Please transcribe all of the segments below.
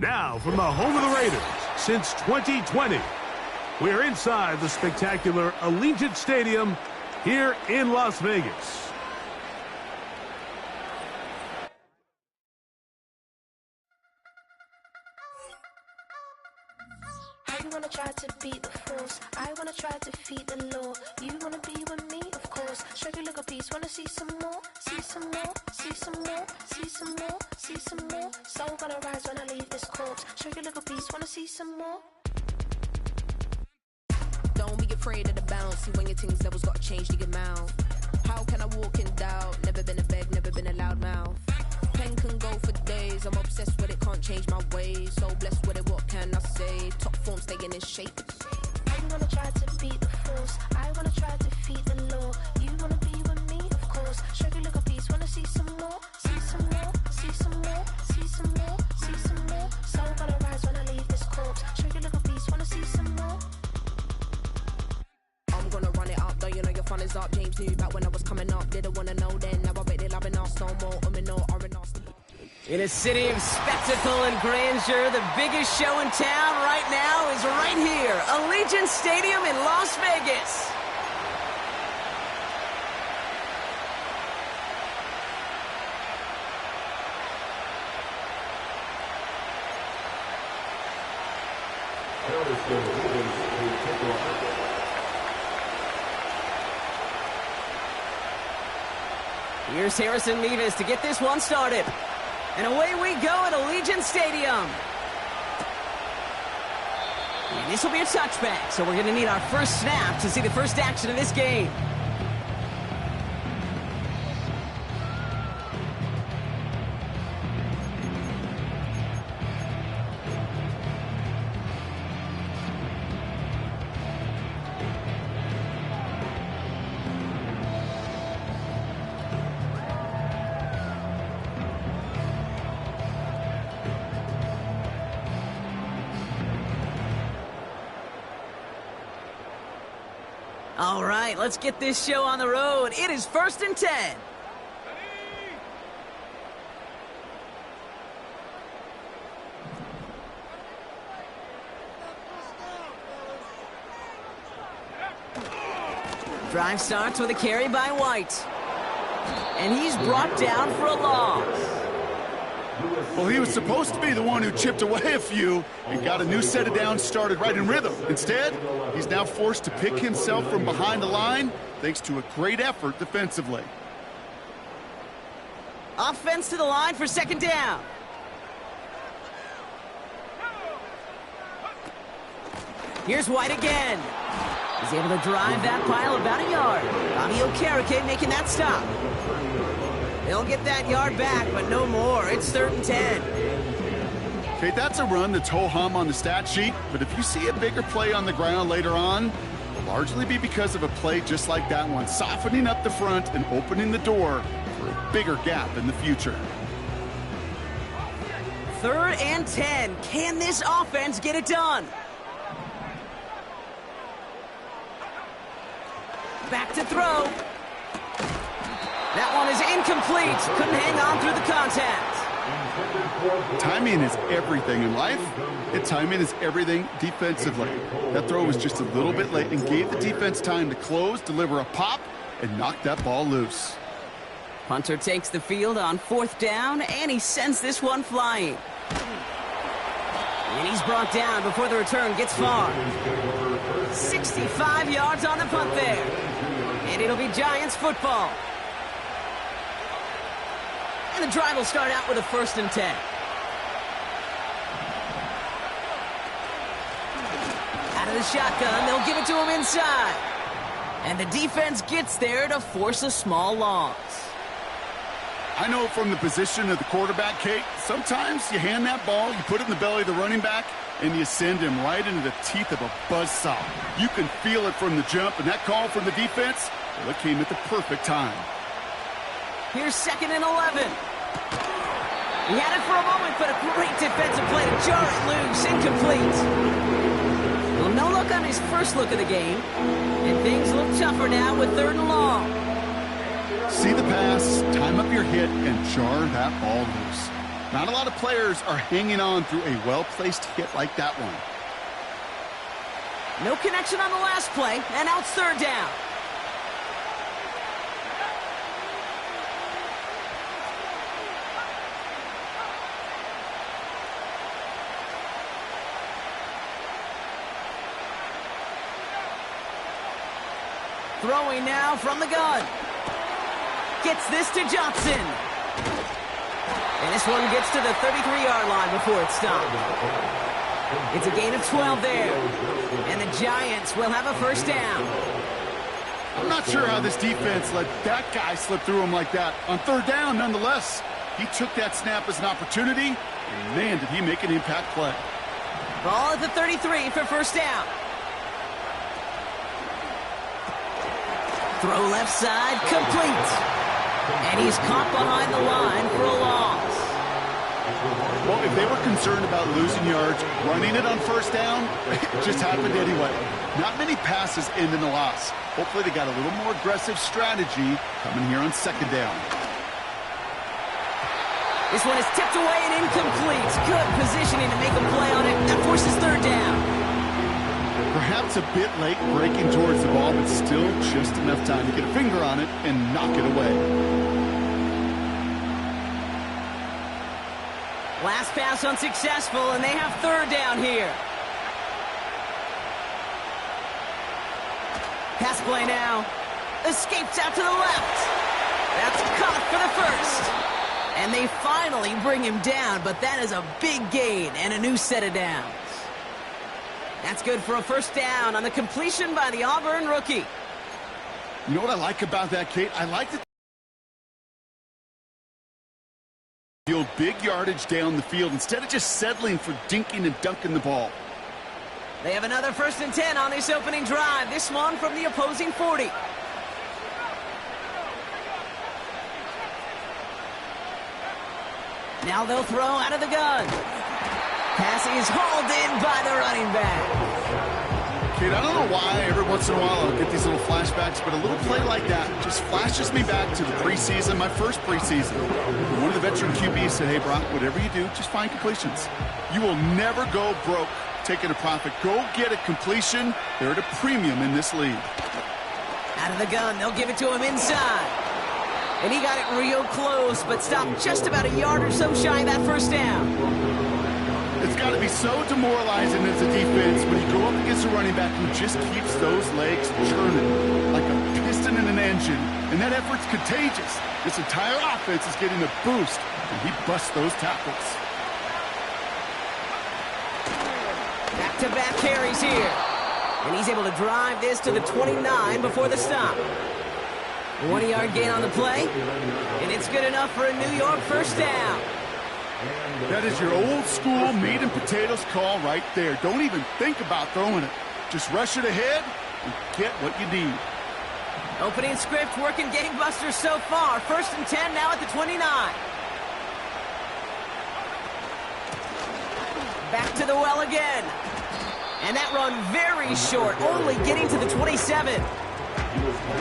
Now, from the home of the Raiders since 2020, we're inside the spectacular Allegiant Stadium here in Las Vegas. You wanna try to beat the force, I wanna try to defeat the law. You wanna be with me, of course. Show you a little piece, wanna see some more, see some more, see some more, see some more, see some more. Soul gonna rise when I leave this corpse. Show you a little piece, wanna see some more. Don't be afraid of the bounce. See when your things levels gotta change to your mouth. How can I walk in doubt? Never been a beg, never been a loud mouth. Pen can go for days. I'm obsessed with it, can't change my ways. So blessed with it, what can I say? Top form staying in shape. You wanna try to beat the force, I wanna try to defeat the law. You wanna be with me, of course. Show you a little piece, wanna see some more, see some more, see some more, see some more, see some more. Soul gonna rise when I leave this corpse. Show you a little piece, wanna see some more. I'm gonna run it up, though you know your fun is up. James knew back when I was coming up, didn't wanna know then. Now I bet they loving us no more. No R&R. In a city of spectacle and grandeur, the biggest show in town right now is right here, Allegiant Stadium in Las Vegas. Here's Harrison Mevis to get this one started. And away we go at Allegiant Stadium. And this will be a touchback, so we're going to need our first snap to see the first action of this game. All right, let's get this show on the road. It is 1st and 10. Drive starts with a carry by White. And he's brought down for a loss. Well, he was supposed to be the one who chipped away a few and got a new set of downs started right in rhythm. Instead, he's now forced to pick himself from behind the line thanks to a great effort defensively. Offense to the line for 2nd down. Here's White again. He's able to drive that pile about a yard. Bobby Okereke making that stop. He'll get that yard back, but no more. It's 3rd and 10. Okay, that's a run that's ho-hum on the stat sheet, but if you see a bigger play on the ground later on, it'll largely be because of a play just like that one, softening up the front and opening the door for a bigger gap in the future. 3rd and 10. Can this offense get it done? Back to throw. That one is incomplete. Couldn't hang on through the contact. Timing is everything in life, and timing is everything defensively. That throw was just a little bit late and gave the defense time to close, deliver a pop, and knock that ball loose. Punter takes the field on 4th down, and he sends this one flying. And he's brought down before the return gets far. 65 yards on the punt there. And it'll be Giants football. And the drive will start out with a 1st and 10. Out of the shotgun, they'll give it to him inside. And the defense gets there to force a small loss. I know from the position of the quarterback, Kate, sometimes you hand that ball, you put it in the belly of the running back, and you send him right into the teeth of a buzzsaw. You can feel it from the jump, and that call from the defense, well, it came at the perfect time. Here's 2nd and 11. He had it for a moment, but a great defensive play to jar it loose, incomplete. Well, no look on his first look of the game, and things look tougher now with 3rd and long. See the pass, time up your hit, and jar that ball loose. Not a lot of players are hanging on through a well-placed hit like that one. No connection on the last play, and now it's third down. Throwing now from the gun. Gets this to Johnson. And this one gets to the 33-yard line before it's stopped. It's a gain of 12 there. And the Giants will have a first down. I'm not sure how this defense let that guy slip through him like that. On third down, nonetheless, he took that snap as an opportunity, and man, did he make an impact play. Ball at the 33 for first down. Throw left side, complete. And he's caught behind the line for a loss. Well, if they were concerned about losing yards, running it on first down, it just happened anyway. Not many passes end in a loss. Hopefully they got a little more aggressive strategy coming here on second down. This one is tipped away and incomplete. Good positioning to make a play on it. That forces third down. Perhaps a bit late breaking towards the ball, but still just enough time to get a finger on it and knock it away. Last pass unsuccessful, and they have third down here. Pass play now. Escapes out to the left. That's caught for the first. And they finally bring him down, but that is a big gain and a new set of downs. That's good for a first down on the completion by the Auburn rookie. You know what I like about that, Kate? I like that field big yardage down the field instead of just settling for dinking and dunking the ball. They have another 1st and 10 on this opening drive. This one from the opposing 40. Now they'll throw out of the gun. Pass is hauled in by the running back. Kate, I don't know why every once in a while I'll get these little flashbacks, but a little play like that just flashes me back to the preseason, my first preseason. One of the veteran QBs said, hey, Brock, whatever you do, just find completions. You will never go broke taking a profit. Go get a completion. They're at a premium in this league. Out of the gun, they'll give it to him inside. And he got it real close, but stopped just about a yard or so shy of that first down. It's got to be so demoralizing as a defense when you go up against a running back who just keeps those legs churning like a piston in an engine. And that effort's contagious. This entire offense is getting a boost, and he busts those tackles. Back-to-back carries here. And he's able to drive this to the 29 before the stop. 1-yard gain on the play, and it's good enough for a New York first down. That is your old school meat and potatoes call right there. Don't even think about throwing it. Just rush it ahead and get what you need. Opening script working gangbusters so far. 1st and 10 now at the 29. Back to the well again. And that run very short, only getting to the 27.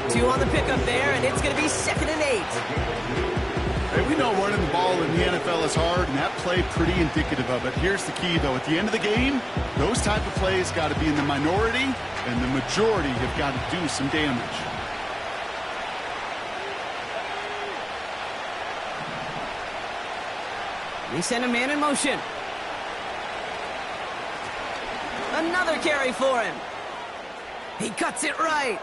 2 on the pickup there, and it's going to be 2nd and 8. Hey, we know running the ball in the NFL is hard, and that play pretty indicative of it. Here's the key, though. At the end of the game, those type of plays got to be in the minority, and the majority have got to do some damage. They send a man in motion. Another carry for him. He cuts it right.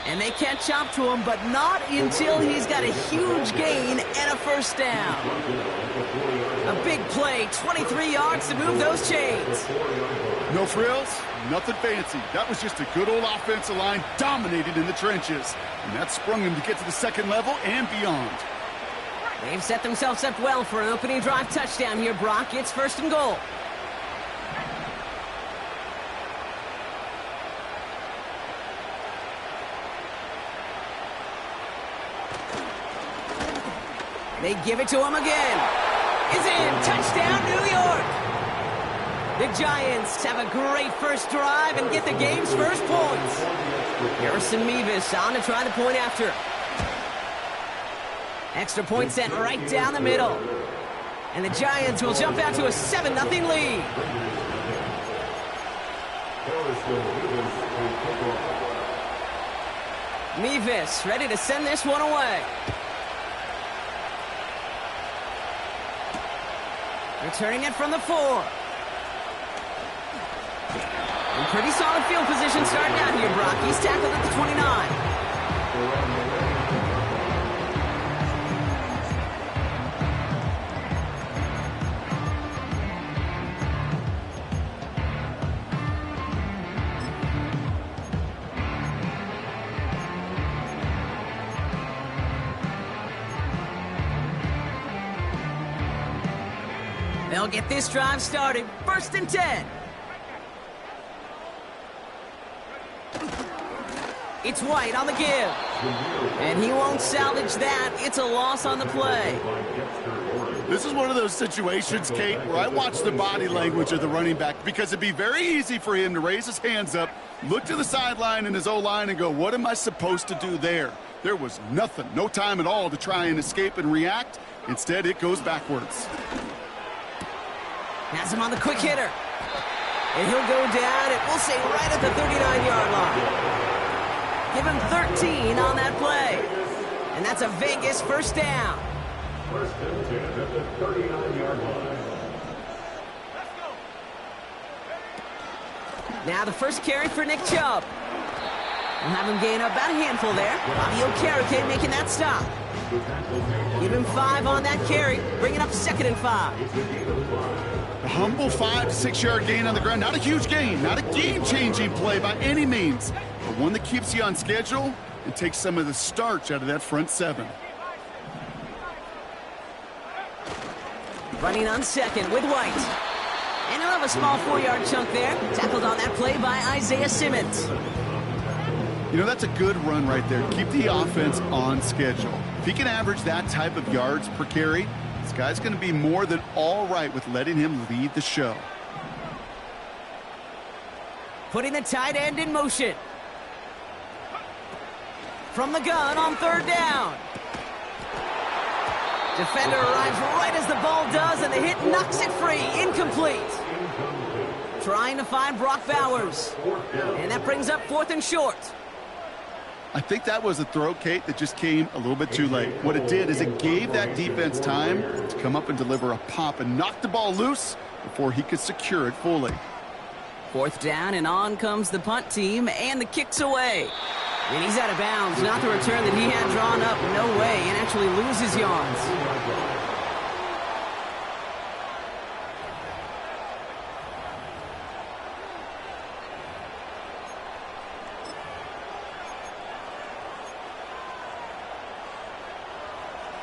And they catch up to him, but not until he's got a huge gain and a first down. A big play, 23 yards to move those chains. No frills, nothing fancy. That was just a good old offensive line dominated in the trenches. And that sprung him to get to the second level and beyond. They've set themselves up well for an opening drive touchdown here, Brock. It's 1st and goal. They give it to him again. Is in. Touchdown, New York. The Giants have a great first drive and get the game's first points. Harrison Mevis on to try the point after. Extra point set right down the middle. And the Giants will jump out to a 7-0 lead. Mevis ready to send this one away. Returning it from the 4. In pretty solid field position starting out here, Brock. He's tackled at the 29. They'll get this drive started. 1st and 10. It's White on the give. And he won't salvage that. It's a loss on the play. This is one of those situations, Kate, where I watch the body language of the running back because it'd be very easy for him to raise his hands up, look to the sideline in his O-line and go, what am I supposed to do there? There was nothing, no time at all to try and escape and react. Instead, it goes backwards. Has him on the quick hitter. And he'll go down, and we'll say right at the 39-yard line. Give him 13 on that play. And that's a Vegas 1st down. 1st and 10 at the 39-yard line. Now the first carry for Nick Chubb. We'll have him gain about a handful there. Bobby Okereke making that stop. Give him 5 on that carry. Bring it up 2nd and 5. A humble 5 to 6 yard gain on the ground. Not a huge gain, not a game-changing play by any means, but one that keeps you on schedule and takes some of the starch out of that front 7. Running on 2nd with White. And he'll have a small 4-yard chunk there. Tackled on that play by Isaiah Simmons. You know, that's a good run right there. Keep the offense on schedule. If he can average that type of yards per carry, this guy's going to be more than all right with letting him lead the show. Putting the tight end in motion. From the gun on 3rd down. Defender arrives right as the ball does, and the hit knocks it free. Incomplete. Trying to find Brock Bowers. And that brings up 4th and short. I think that was a throw, Kate, that just came a little bit too late. What it did is it gave that defense time to come up and deliver a pop and knock the ball loose before he could secure it fully. 4th down, and on comes the punt team, and the kick's away. And he's out of bounds. Not the return that he had drawn up. No way. And actually loses yards.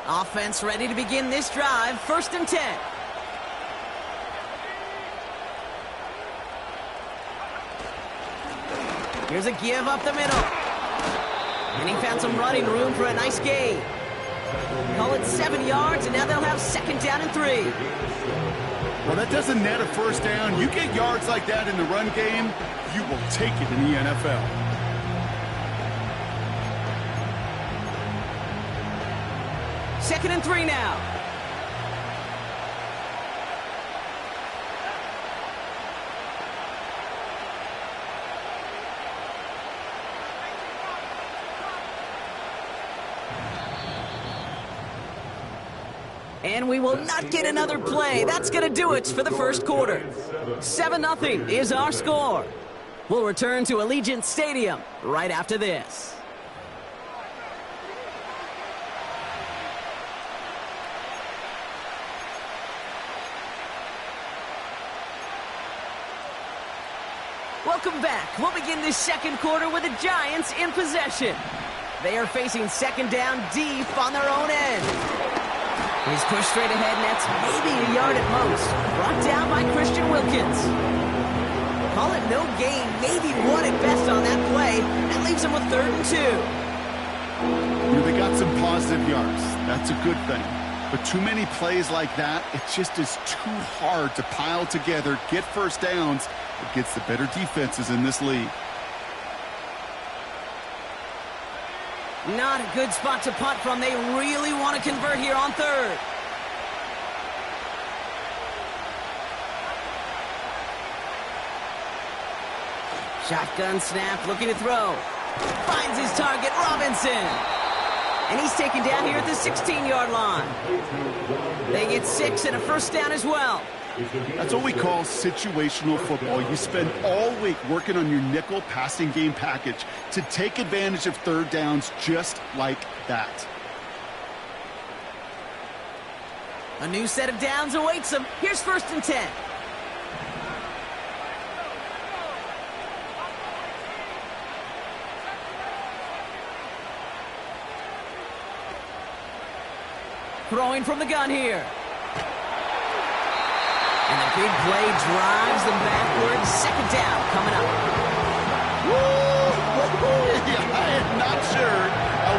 Offense ready to begin this drive. 1st and 10. Here's a give up the middle. And he found some running room for a nice gain. Call it 7 yards, and now they'll have 2nd down and 3. Well, that doesn't net a 1st down. You get yards like that in the run game, you will take it in the NFL. Second and 3 now. And we will not get another play. That's going to do it for the 1st quarter. 7-0 is our score. We'll return to Allegiant Stadium right after this. Welcome back. We'll begin this 2nd quarter with the Giants in possession. They are facing 2nd down deep on their own end. He's pushed straight ahead, and that's maybe a yard at most. Brought down by Christian Wilkins. Call it no gain, maybe 1 at best on that play. That leaves him with 3rd and 2. You know, they got some positive yards. That's a good thing. But too many plays like that, it just is too hard to pile together, get 1st downs against the better defenses in this league. Not a good spot to punt from. They really want to convert here on 3rd. Shotgun snap, looking to throw. Finds his target, Robinson. And he's taken down here at the 16-yard line. They get 6 and a first down as well. That's what we call situational football. You spend all week working on your nickel passing game package to take advantage of third downs just like that. A new set of downs awaits them. Here's 1st and 10. Throwing from the gun here. And the big play drives them backwards. 2nd down coming up. Yeah, I am not sure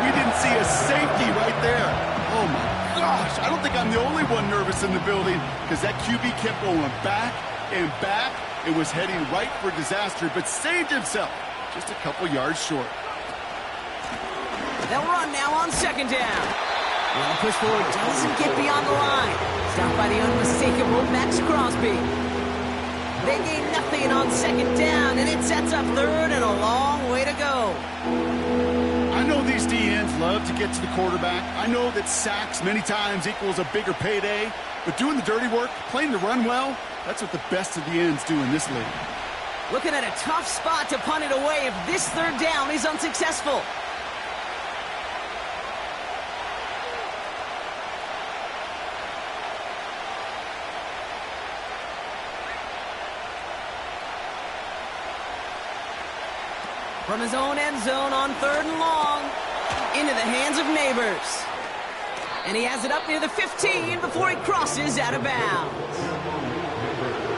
we didn't see a safety right there. Oh, my gosh. I don't think I'm the only one nervous in the building because that QB kept going back and back. It was heading right for disaster, but saved himself just a couple yards short. They'll run now on 2nd down. Well, push forward doesn't get beyond the line. Stopped by the unmistakable Max Crosby. They gain nothing on 2nd down, and it sets up 3rd and a long way to go. I know these DNs love to get to the quarterback. I know that sacks many times equals a bigger payday, but doing the dirty work, playing the run well, that's what the best of the ends do in this league. Looking at a tough spot to punt it away if this 3rd down is unsuccessful. From his own end zone on 3rd and long. Into the hands of Neighbors. And he has it up near the 15 before he crosses out of bounds.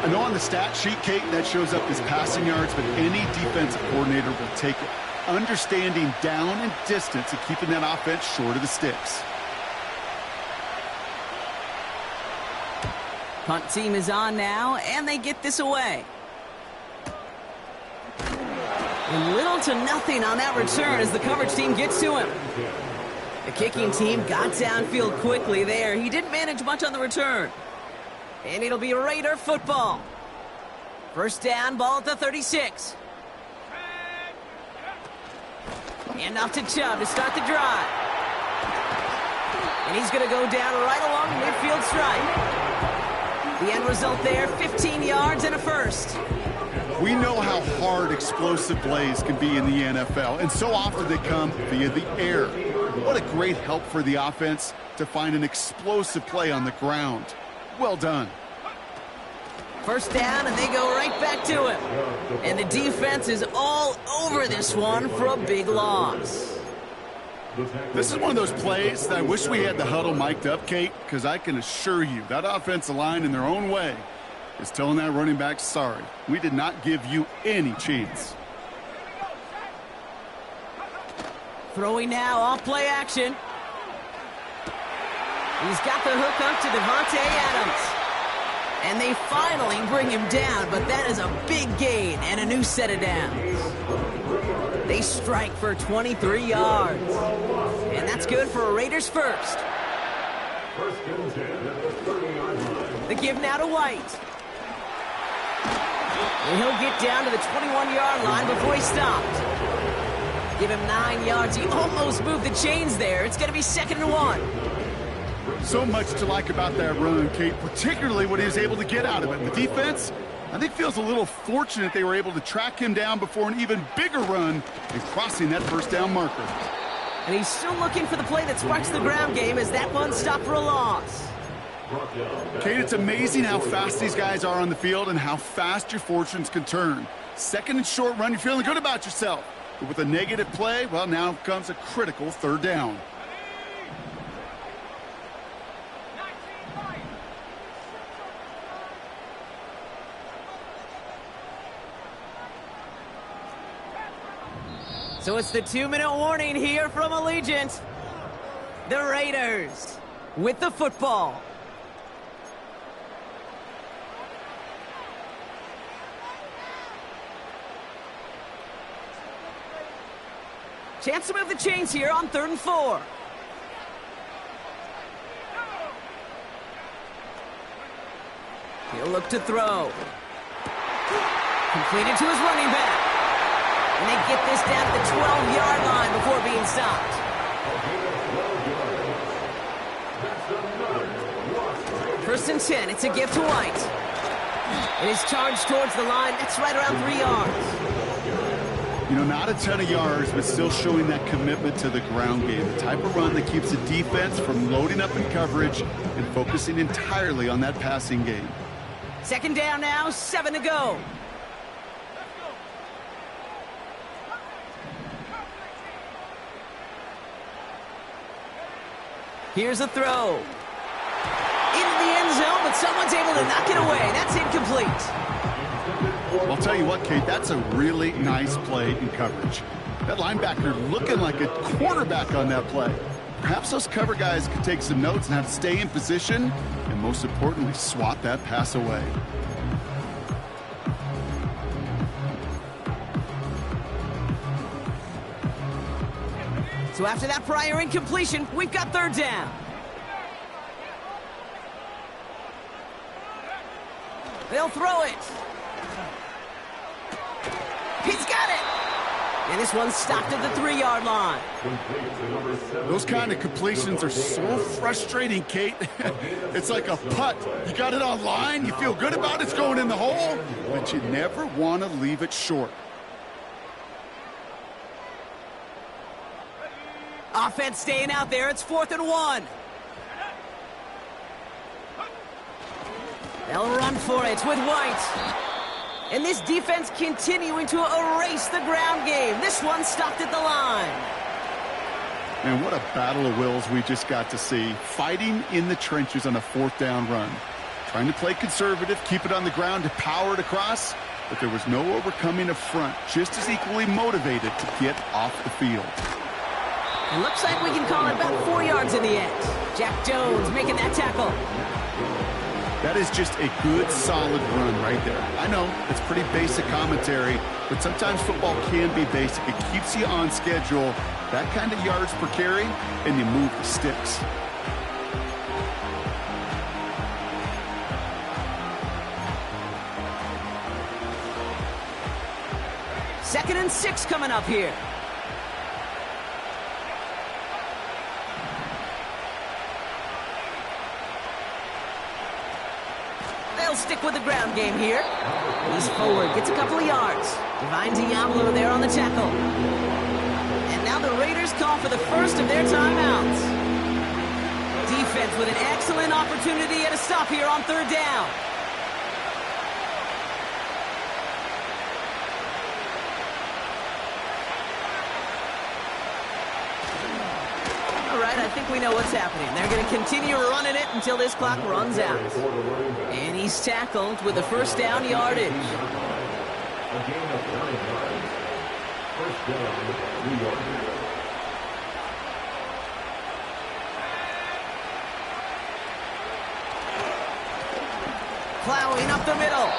I know on the stat sheet, Kate, that shows up as passing yards, but any defensive coordinator will take it. Understanding down and distance and keeping that offense short of the sticks. Punt team is on now, and they get this away. And little to nothing on that return as the coverage team gets to him. The kicking team got downfield quickly there. He didn't manage much on the return. And it'll be Raider football. 1st down, ball at the 36. And off to Chubb to start the drive. And he's going to go down right along the midfield stripe. The end result there, 15 yards and a first. We know how hard explosive plays can be in the NFL, and so often they come via the air. What a great help for the offense to find an explosive play on the ground. Well done. 1st down, and they go right back to him. And the defense is all over this one for a big loss. This is one of those plays that I wish we had the huddle mic'd up, Kate, because I can assure you that offensive line in their own way is telling that running back, sorry, we did not give you any chance. Throwing now, off play action. He's got the hook up to Devontae Adams. And they finally bring him down, but that is a big gain and a new set of downs. They strike for 23 yards. And that's good for a Raiders first. The give now to White. And he'll get down to the 21-yard line before he stopped. Give him 9 yards. He almost moved the chains there. It's going to be 2nd and 1. So much to like about that run, Kate, particularly what he was able to get out of it. The defense, I think, feels a little fortunate they were able to track him down before an even bigger run and crossing that 1st down marker. And he's still looking for the play that sparks the ground game as that one stopped for a loss. Kate, it's amazing how fast these guys are on the field and how fast your fortunes can turn. 2nd and short run, you're feeling good about yourself. But with a negative play, well, now comes a critical 3rd down. So it's the 2-minute warning here from Allegiant. The Raiders with the football. Chance to move the chains here on 3rd and 4. He'll look to throw. Completed to his running back. And they get this down to the 12-yard line before being stopped. First and 10, it's a give to White. It is charged towards the line. That's right around 3 yards. You know, not a ton of yards, but still showing that commitment to the ground game. The type of run that keeps the defense from loading up in coverage and focusing entirely on that passing game. Second down now, 7 to go. Here's a throw. Into the end zone, but someone's able to knock it away. That's incomplete. I'll tell you what, Kate, that's a really nice play in coverage. That linebacker looking like a quarterback on that play. Perhaps those cover guys could take some notes and have to stay in position and, most importantly, swat that pass away. So after that prior incompletion, we've got third down. They'll throw it. He's got it. And this one's stopped at the 3-yard line. Those kind of completions are so frustrating, Kate. It's like a putt. You got it on line, you feel good about it, it's going in the hole, but you never want to leave it short. Offense staying out there. It's 4th and 1. They'll run for it with White. And this defense continuing to erase the ground game. This one stopped at the line. And what a battle of wills we just got to see. Fighting in the trenches on a 4th down run. Trying to play conservative, keep it on the ground to power it across. But there was no overcoming a front. Just as equally motivated to get off the field. It looks like we can call it about 4 yards in the end. Jack Jones making that tackle. That is just a good, solid run right there. I know, it's pretty basic commentary, but sometimes football can be basic. It keeps you on schedule, that kind of yards per carry, and you move the sticks. Second and 6 coming up here. Stick with the ground game here. He's forward, gets a couple of yards. Divine Diablo there on the tackle. And now the Raiders call for the first of their timeouts. Defense with an excellent opportunity at a stop here on 3rd down. I think we know what's happening. They're going to continue running it until this clock runs out. And he's tackled with the first down yardage. A gain of 9 yards. First down, New York. Plowing up the middle.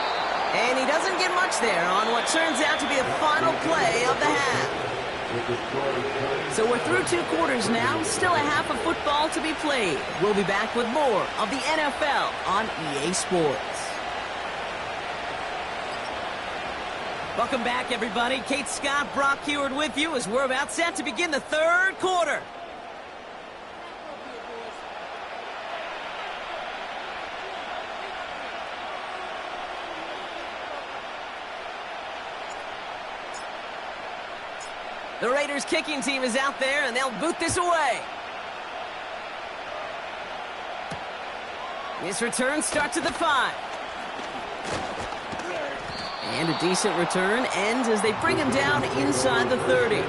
And he doesn't get much there on what turns out to be the final play of the half. So we're through 2 quarters now, still a half of football to be played. We'll be back with more of the NFL on EA Sports. Welcome back, everybody. Kate Scott, Brock Heward with you as we're about set to begin the 3rd quarter. The Raiders kicking team is out there, and they'll boot this away. This return starts at the 5. And a decent return ends as they bring him down inside the 30.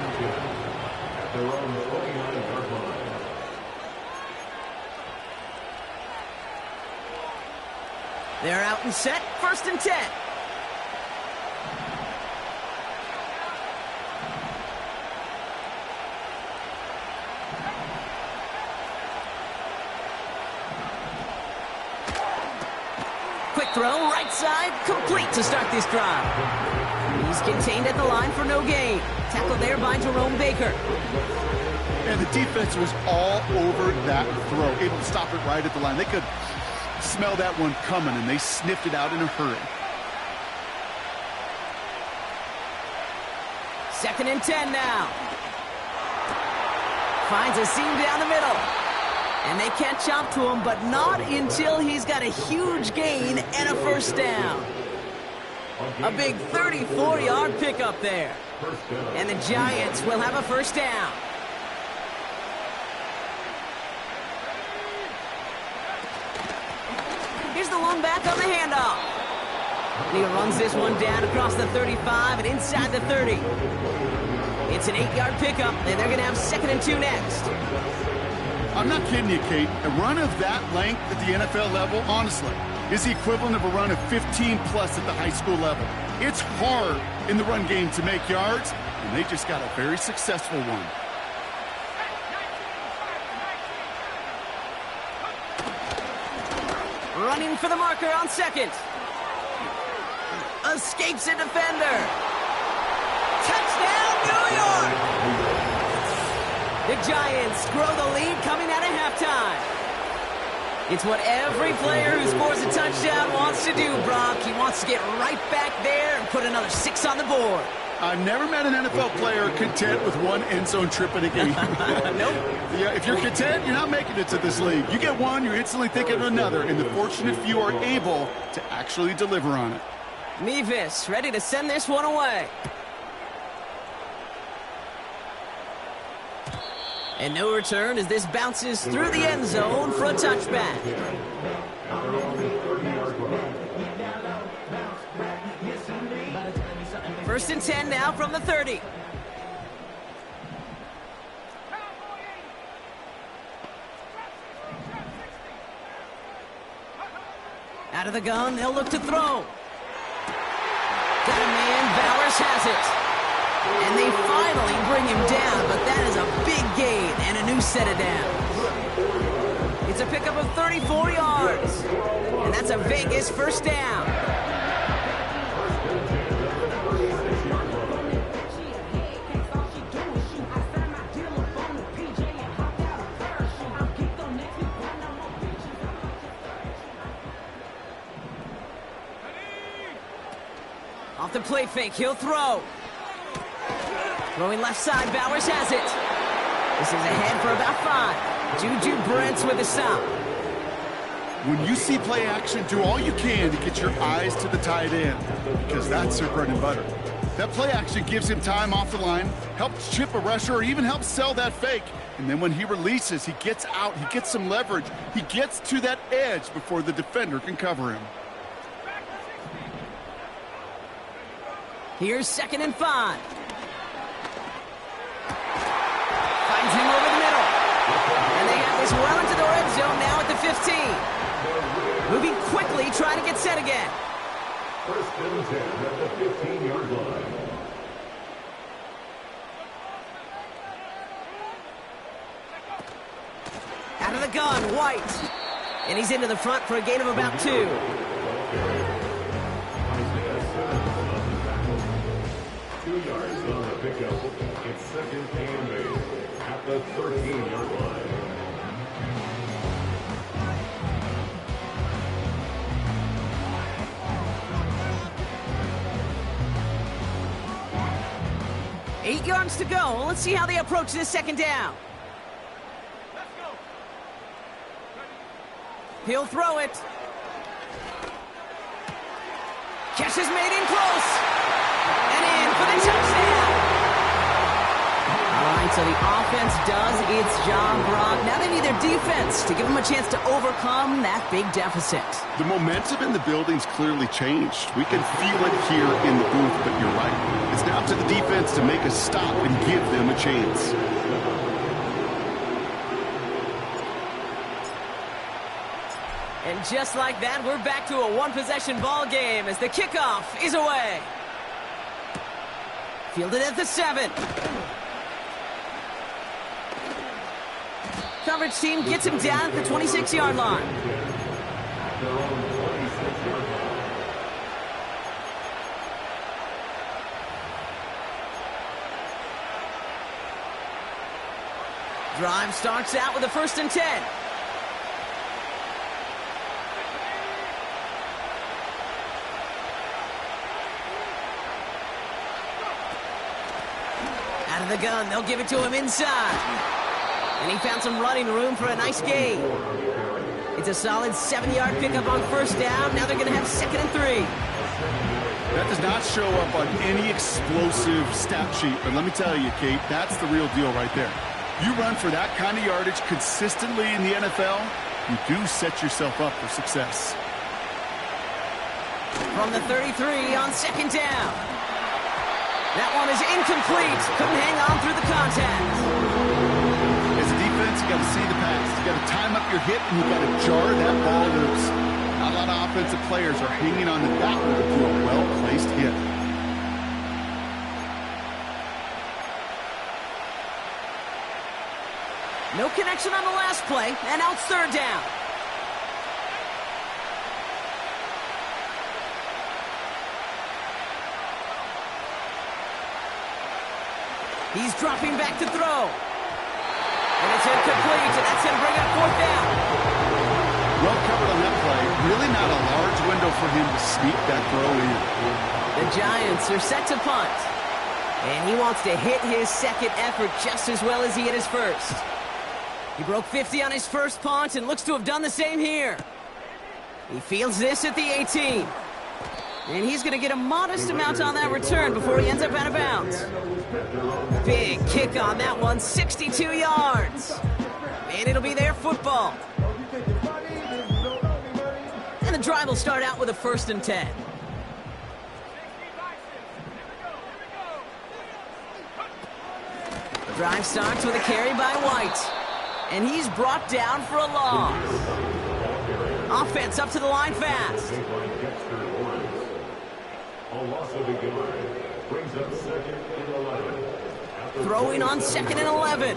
They're out and set, 1st and 10. Throw, right side, complete to start this drive. He's contained at the line for no gain. Tackled there by Jerome Baker. And the defense was all over that throw, able to stop it right at the line. They could smell that one coming, and they sniffed it out in a hurry. Second and 10 now. Finds a seam down the middle. And they catch up to him, but not until he's got a huge gain and a first down. A big 34-yard pickup there. And the Giants will have a first down. Here's the long back on the handoff. And he runs this one down across the 35 and inside the 30. It's an 8-yard pickup, and they're going to have second and 2 next. I'm not kidding you, Kate. A run of that length at the NFL level, honestly, is the equivalent of a run of 15-plus at the high school level. It's hard in the run game to make yards, and they just got a very successful one. Running for the marker on second. Escapes a defender. Touchdown, New York! The Giants grow the lead coming out of halftime. It's what every player who scores a touchdown wants to do, Brock. He wants to get right back there and put another 6 on the board. I've never met an NFL player content with one end zone trip in a game. Nope. Yeah, if you're content, you're not making it to this league. You get one, you're instantly thinking of another, and the fortunate few are able to actually deliver on it. Mevis ready to send this one away. And no return as this bounces through the end zone for a touchback. First and 10 now from the 30. Out of the gun, they'll look to throw. Got a man, Bowers has it. And they finally bring him down, but that is a big gain and a new set of downs. It's a pickup of 34 yards. And that's a Vegas first down. Off the play fake, he'll throw. Throwing left side, Bowers has it. This is ahead for about 5. Juju Brents with a stop. When you see play action, do all you can to get your eyes to the tight end, because that's their bread and butter. That play action gives him time off the line, helps chip a rusher, or even helps sell that fake. And then when he releases, he gets out, he gets some leverage. He gets to that edge before the defender can cover him. Here's second and 5. Finds him over the middle. And they have this well into the red zone now at the 15. Moving quickly, trying to get set again. First and 10 at the 15-yard line. Out of the gun, White. And he's into the front for a gain of about 2. On the pickup, it's second and 8 at the 13-yard line. Eight yards to go. Let's see how they approach this second down. He'll throw it. Catch is made in close. And in for the touchdown. All right, so the offense does its job, Brock. Now they need their defense to give them a chance to overcome that big deficit. The momentum in the building's clearly changed. We can feel it here in the booth, but you're right. It's now to the defense to make a stop and give them a chance. And just like that, we're back to a one-possession ball game as the kickoff is away. Fielded at the 7. Coverage team gets him down at the 26-yard line. Drive starts out with a first and 10. Out of the gun, they'll give it to him inside. And he found some running room for a nice gain. It's a solid 7-yard pickup on first down. Now they're going to have 2nd and 3. That does not show up on any explosive stat sheet, but let me tell you, Kate, that's the real deal right there. You run for that kind of yardage consistently in the NFL, you do set yourself up for success. From the 33 on 2nd down. That one is incomplete. Couldn't hang on through the contact. As a defense, you got to see the pass. You got to time up your hit, and you got to jar that ball loose. Not a lot of offensive players are hanging on to that one to a well-placed hit. No connection on the last play, and now it's 3rd down. He's dropping back to throw. And it's incomplete, and that's going to bring up 4th down. Well covered on that play. Really not a large window for him to sneak that throw in. The Giants are set to punt. And he wants to hit his 2nd effort just as well as he hit his first. He broke 50 on his first punt and looks to have done the same here. He fields this at the 18. And he's going to get a modest amount on that return before he ends up out of bounds. Big kick on that one, 62 yards. And it'll be their football. And the drive will start out with a 1st and 10. The drive starts with a carry by White. And he's brought down for a loss. Offense up to the line fast. Throwing on 2nd and 11. And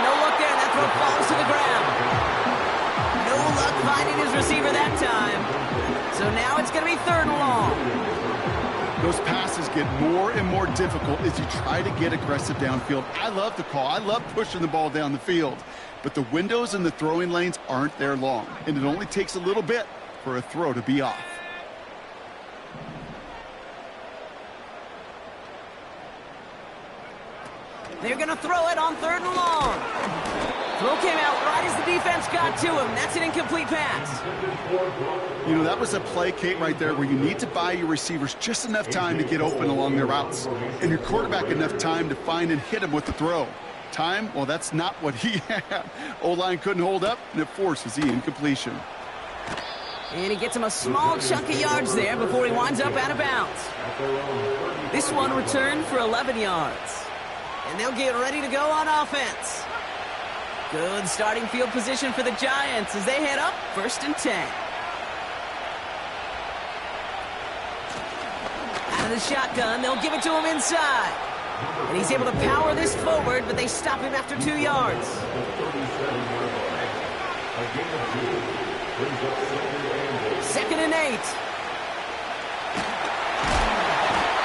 no look there, and that throw falls to the ground. No luck finding his receiver that time. So now it's going to be 3rd and long. Those passes get more and more difficult as you try to get aggressive downfield. I love the call. I love pushing the ball down the field. But the windows in the throwing lanes aren't there long, and it only takes a little bit for a throw to be off. They're going to throw it on 3rd and long. Throw came out right as the defense got to him. That's an incomplete pass. You know, that was a play, Kate, right there where you need to buy your receivers just enough time to get open along their routes, and your quarterback enough time to find and hit him with the throw. Time, well, that's not what he had. O-line couldn't hold up, and it forces the incompletion. And he gets him a small chunk of yards there before he winds up out of bounds. This one returned for 11 yards. And they'll get ready to go on offense. Good starting field position for the Giants as they head up 1st and 10. Out of the shotgun, they'll give it to him inside. And he's able to power this forward, but they stop him after 2 yards. 2nd and 8.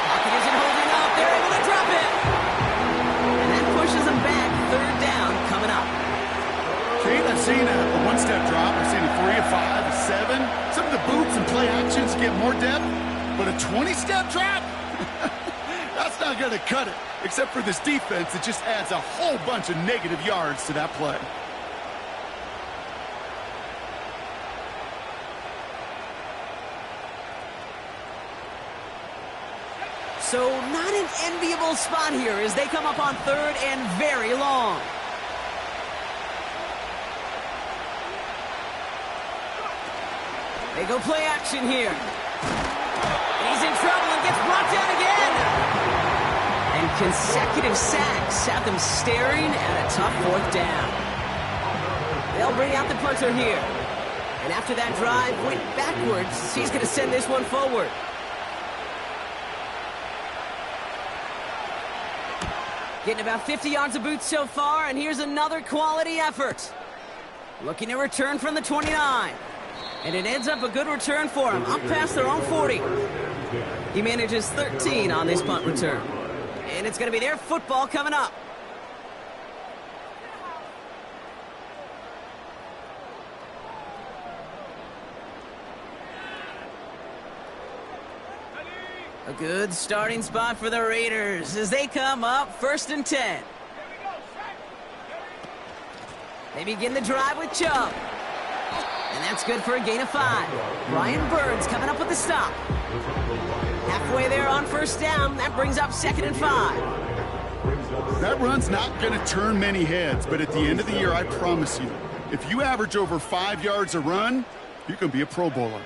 Pocket isn't holding up. They're able to drop it. And that pushes them back. 3rd down coming up. Kate, I've seen a one-step drop. I've seen a 3, a 5, a 7. Some of the boots and play actions get more depth, but a 20-step drop? That's not going to cut it, except for this defense that just adds a whole bunch of negative yards to that play. So not an enviable spot here as they come up on 3rd and very long. They go play action here. He's in trouble and gets brought down again. And consecutive sacks have them staring at a tough 4th down. They'll bring out the punter here. And after that drive went backwards, he's going to send this one forward. Getting about 50 yards of boots so far, and here's another quality effort. Looking to return from the 29. And it ends up a good return for him, up past their own 40. He manages 13 on this punt return. And it's going to be their football coming up. A good starting spot for the Raiders as they come up 1st and 10. They begin the drive with Chubb. And that's good for a gain of 5. Brian Burns coming up with the stop. Halfway there on 1st down. That brings up 2nd and 5. That run's not going to turn many heads, but at the end of the year, I promise you, if you average over 5 yards a run, you can be a Pro Bowler.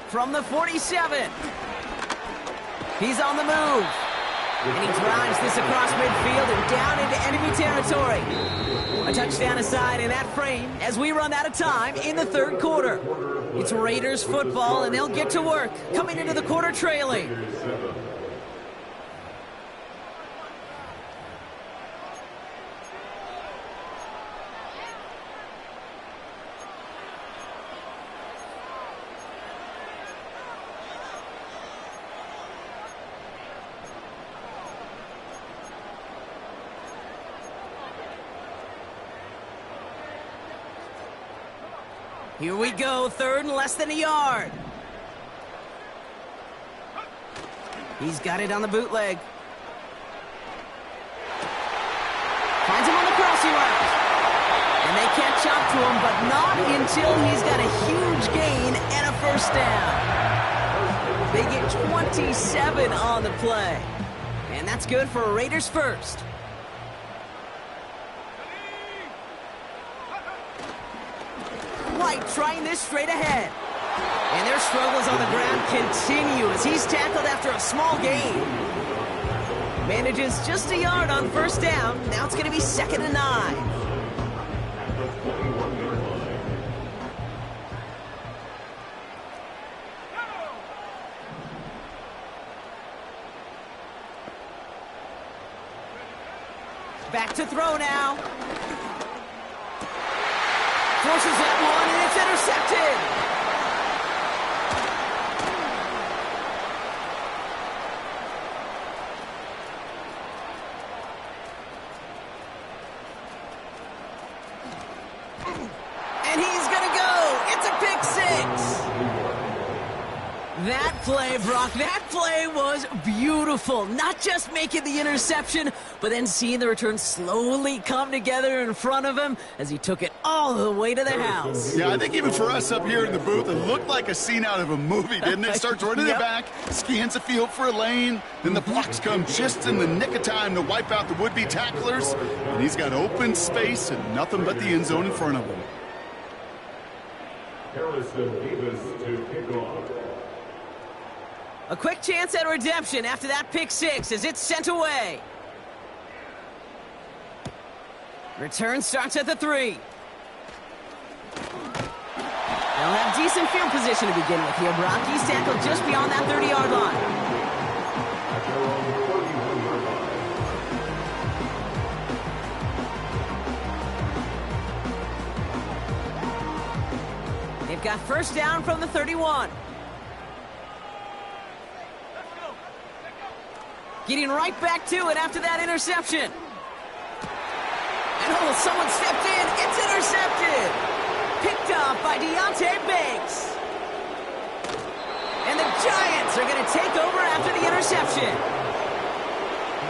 From the 47. He's on the move. And he drives this across midfield and down into enemy territory. A touchdown aside in that frame as we run out of time in the 3rd quarter. It's Raiders football, and they'll get to work coming into the quarter trailing. Here we go, 3rd and less than a yard. He's got it on the bootleg. Finds him on the crossing route. And they catch up to him, but not until he's got a huge gain and a 1st down. They get 27 on the play. And that's good for a Raiders 1st. White trying this straight ahead. And their struggles on the ground continue as he's tackled after a small gain. Manages just a yard on 1st down. Now it's going to be 2nd and 9. Back to throw now. Forces that one, and it's intercepted. And he's going to go. It's a pick 6. That play, Brock, that play was beautiful. Not just making the interception, but then seeing the return slowly come together in front of him as he took it all the way to the house. Yeah, I think even for us up here in the booth, it looked like a scene out of a movie, didn't it? Starts running it back, scans the field for a lane, then the blocks come just in the nick of time to wipe out the would-be tacklers, and he's got open space and nothing but the end zone in front of him. Harrison Davis to kick off. A quick chance at redemption after that pick 6 as it's sent away. Return starts at the 3. They'll have decent field position to begin with here. Brock, he's tackled just beyond that 30-yard line. They've got 1st down from the 31. Getting right back to it after that interception. And oh, someone stepped in. It's intercepted. Picked up by Deontay Banks. And the Giants are going to take over after the interception.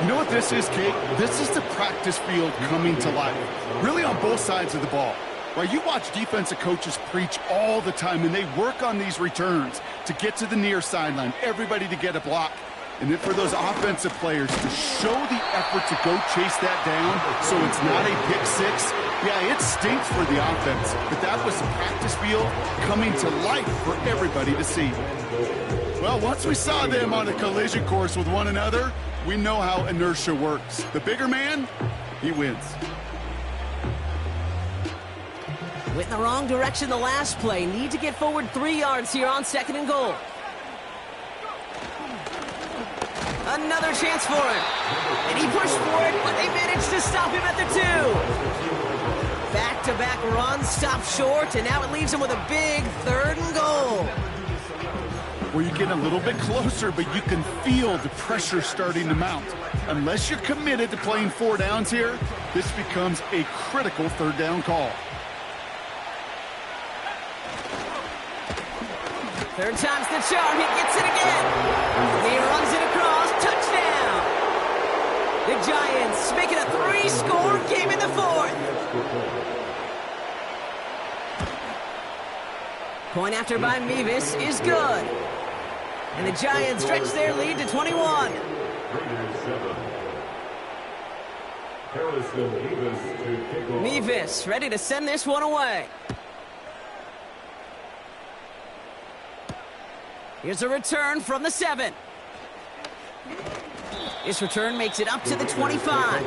You know what this is, Kate? This is the practice field coming to life. Really on both sides of the ball. Right, you watch defensive coaches preach all the time, and they work on these returns to get to the near sideline, everybody to get a block. And then for those offensive players to show the effort to go chase that down so it's not a pick 6, yeah, it stinks for the offense. But that was the practice field coming to life for everybody to see. Well, once we saw them on a collision course with one another, we know how inertia works. The bigger man, he wins. Went in the wrong direction the last play. Need to get forward 3 yards here on 2nd and goal. Another chance for him. And he pushed for it, but they managed to stop him at the 2. Back-to-back runs, stopped short, and now it leaves him with a big 3rd and goal. Where you get a little bit closer, but you can feel the pressure starting to mount. Unless you're committed to playing 4 downs here, this becomes a critical third down call. Third time's the charm. He gets it again. He runs it across. Touchdown. The Giants make it a 3-score game in the fourth. Point after by Mevis is good. And the Giants stretch their lead to 21. Mevis ready to send this one away. Here's a return from the 7. This return makes it up to the 25.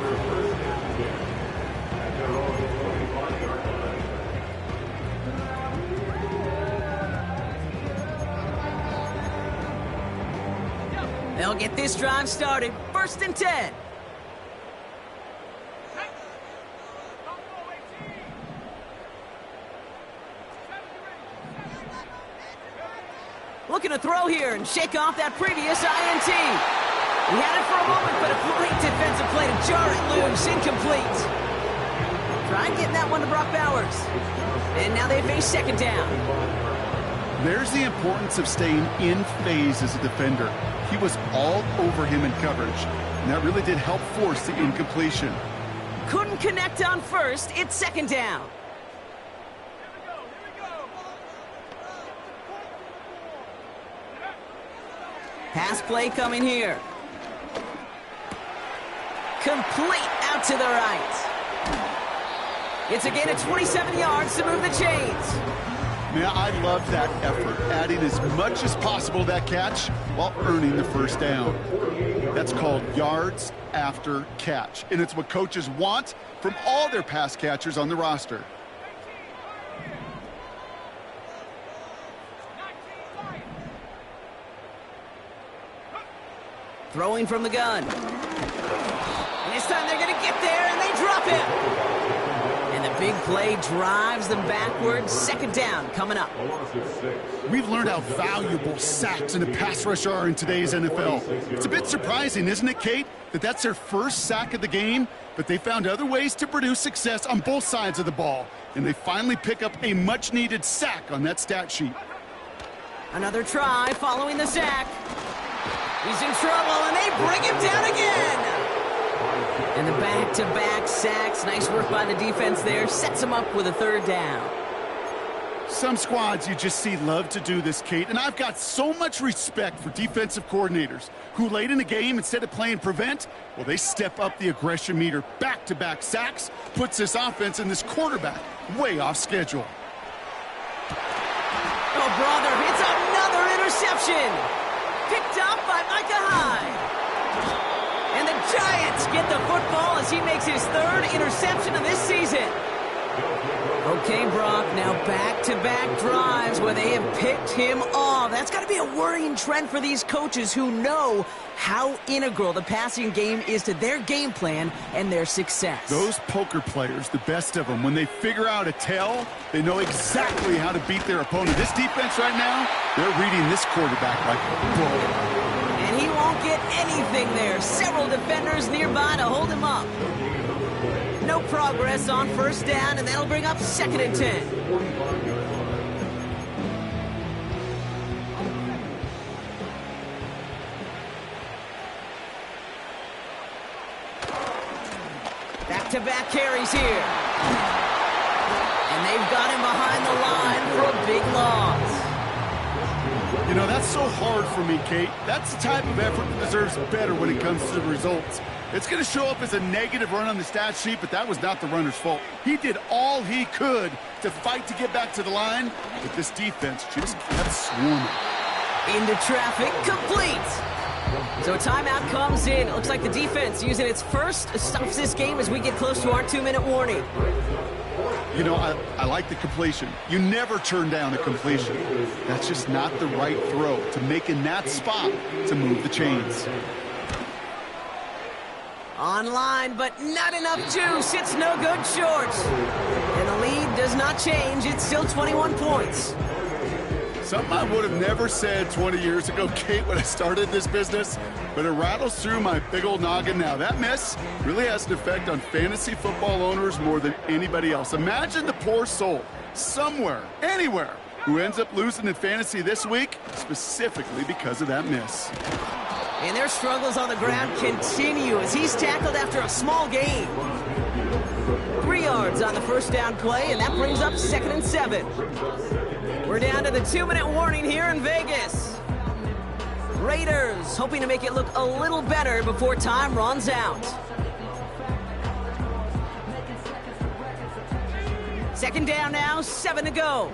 They'll get this drive started. 1st and 10. Looking to throw here and shake off that previous INT. He had it for a moment, but a great defensive play to jar it loose. Incomplete. Tried getting that one to Brock Bowers. And now they face 2nd down. There's the importance of staying in phase as a defender. He was all over him in coverage, and that really did help force the incompletion. Couldn't connect on 1st. It's 2nd down. Pass play coming here. Complete out to the right. It's a gain of 27 yards to move the chains. Man, I love that effort, adding as much as possible to that catch while earning the 1st down. That's called yards after catch, and it's what coaches want from all their pass catchers on the roster. Throwing from the gun. And this time they're going to get there, and they drop him. And the big play drives them backwards. 2nd down coming up. We've learned how valuable sacks and a pass rush are in today's NFL. It's a bit surprising, isn't it, Kate, that that's their 1st sack of the game, but they found other ways to produce success on both sides of the ball, and they finally pick up a much-needed sack on that stat sheet. Another try following the sack. He's in trouble, and they bring him down again. And the back-to-back sacks. Nice work by the defense there. Sets him up with a 3rd down. Some squads you just see love to do this, Kate, and I've got so much respect for defensive coordinators who late in the game, instead of playing prevent, well, they step up the aggression meter. Back-to-back sacks puts this offense and this quarterback way off schedule. Oh, brother, it's another interception. Picked up by Micah Hyde. And the Giants get the football as he makes his 3rd interception of this season. Okay, Brock, now back-to-back drives where they have picked him off. That's got to be a worrying trend for these coaches who know how integral the passing game is to their game plan and their success. Those poker players, the best of them, when they figure out a tell, they know exactly how to beat their opponent. This defense right now, they're reading this quarterback like a book. And he won't get anything there. Several defenders nearby to hold him up. No progress on 1st down, and that'll bring up 2nd and 10. Back-to-back carries here. And they've got him behind the line for a big loss. You know, that's so hard for me, Kate. That's the type of effort that deserves better when it comes to the results. It's going to show up as a negative run on the stat sheet, but that was not the runner's fault. He did all he could to fight to get back to the line, but this defense just kept swarming. Into traffic, complete. So a timeout comes in. It looks like the defense using its first stops this game as we get close to our 2-minute warning. You know, I like the completion. You never turn down a completion. That's just not the right throw to make in that spot to move the chains. Online, but not enough juice. It's no good short. And the lead does not change. It's still 21 points. Something I would have never said 20 years ago, Kate, when I started this business, but it rattles through my big old noggin now. That miss really has an effect on fantasy football owners more than anybody else. Imagine the poor soul somewhere, anywhere, who ends up losing in fantasy this week, specifically because of that miss. And their struggles on the ground continue as he's tackled after a small gain. 3 yards on the first down play, and that brings up 2nd and 7. We're down to the 2-minute warning here in Vegas. Raiders hoping to make it look a little better before time runs out. 2nd down now, 7 to go.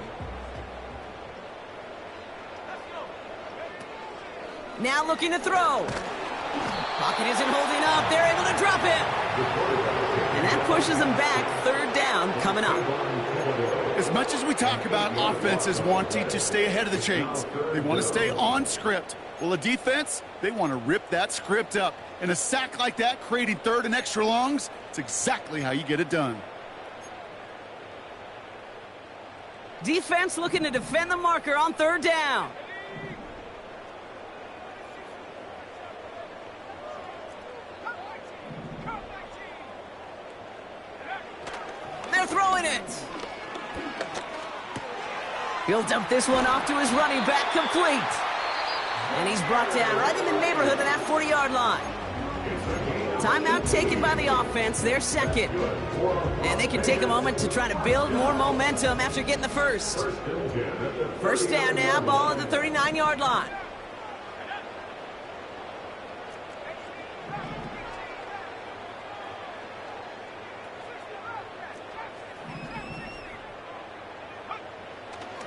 Now looking to throw. Pocket isn't holding up. They're able to drop it. And that pushes them back. 3rd down coming up. As much as we talk about offenses wanting to stay ahead of the chains, they want to stay on script. Well, a defense, they want to rip that script up. And a sack like that, creating 3rd and extra longs, it's exactly how you get it done. Defense looking to defend the marker on 3rd down. They're throwing it. He'll dump this one off to his running back, complete. And he's brought down right in the neighborhood of that 40-yard line. Timeout taken by the offense, their 2nd. And they can take a moment to try to build more momentum after getting the first. 1st down now, ball at the 39-yard line.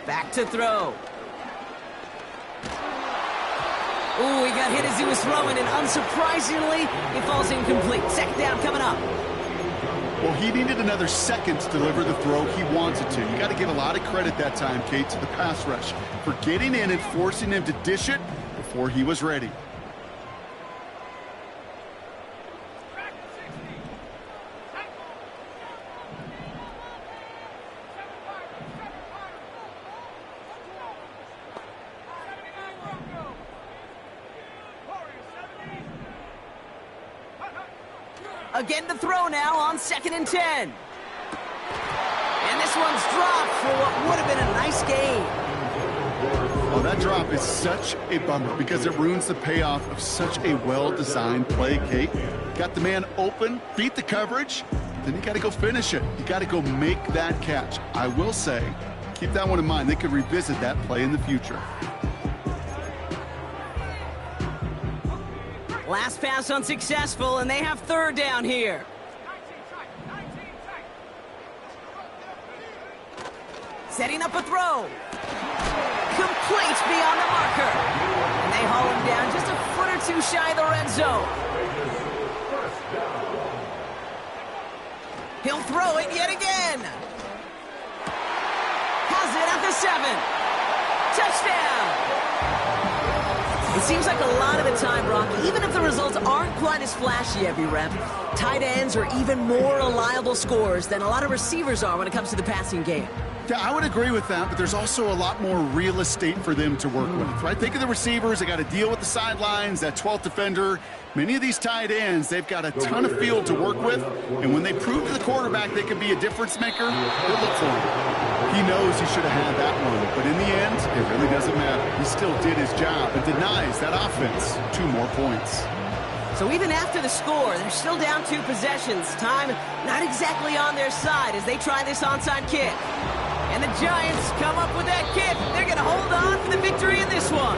Back to throw. Ooh, he got hit as he was throwing, and unsurprisingly, he falls incomplete. 2nd down coming up. Well, he needed another second to deliver the throw he wanted to. You got to give a lot of credit that time, Kate, to the pass rush for getting in and forcing him to dish it before he was ready. Again to throw now on 2nd and 10. And this one's dropped for what would have been a nice gain. Oh, that drop is such a bummer because it ruins the payoff of such a well-designed play, Kate. Got the man open, beat the coverage, then you got to go finish it. You got to go make that catch. I will say, keep that one in mind. They could revisit that play in the future. Last pass unsuccessful, and they have 3rd down here. Setting up a throw. Complete beyond the marker. And they haul him down just a foot or 2 shy of the red zone. He'll throw it yet again. Has it at the 7. Touchdown. It seems like a lot of the time, Brock, even if the results aren't quite as flashy every rep, tight ends are even more reliable scorers than a lot of receivers are when it comes to the passing game. Yeah, I would agree with that, but there's also a lot more real estate for them to work with, right? Think of the receivers. They got to deal with the sidelines, that 12th defender. Many of these tight ends, they've got a ton of field to work with, and when they prove to the quarterback they can be a difference maker, they'll look for him. He knows he should have had that one, but in the end, it really doesn't matter. He still did his job and denies that offense 2 more points. So even after the score, they're still down 2 possessions. Time not exactly on their side as they try this onside kick. And the Giants come up with that kick. They're going to hold on for the victory in this one.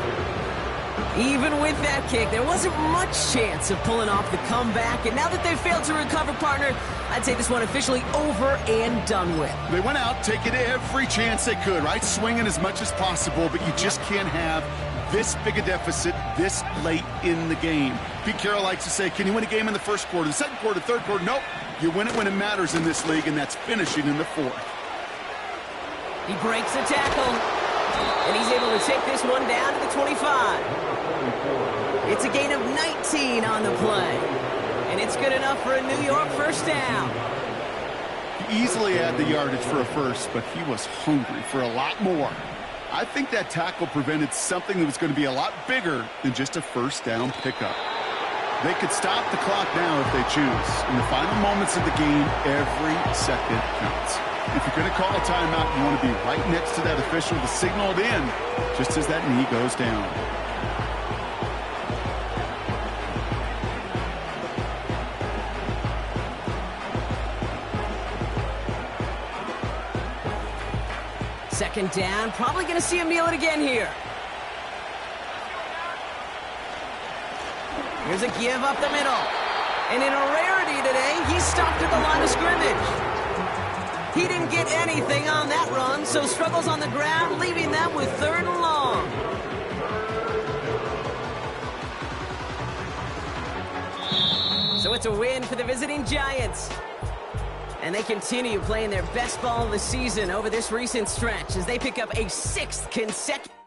Even with that kick, there wasn't much chance of pulling off the comeback. And now that they've failed to recover, partner, I'd say this one officially over and done with. They went out taking every chance they could, right? Swinging as much as possible, but you just can't have this big a deficit this late in the game. Pete Carroll likes to say, can you win a game in the first quarter, the second quarter, third quarter? Nope. You win it when it matters in this league, and that's finishing in the 4th. He breaks the tackle, and he's able to take this one down to the 25. It's a gain of 19 on the play, and it's good enough for a New York 1st down. He easily had the yardage for a first, but he was hungry for a lot more. I think that tackle prevented something that was going to be a lot bigger than just a first down pickup. They could stop the clock now if they choose. In the final moments of the game, every second counts. If you're going to call a timeout, you want to be right next to that official to signal it in just as that knee goes down. Second down, probably going to see him kneel it again here. Here's a give up the middle. And in a rarity today, he stopped at the line of scrimmage. He didn't get anything on that run, so struggles on the ground, leaving them with 3rd and long. So it's a win for the visiting Giants. And they continue playing their best ball of the season over this recent stretch as they pick up a 6th consecutive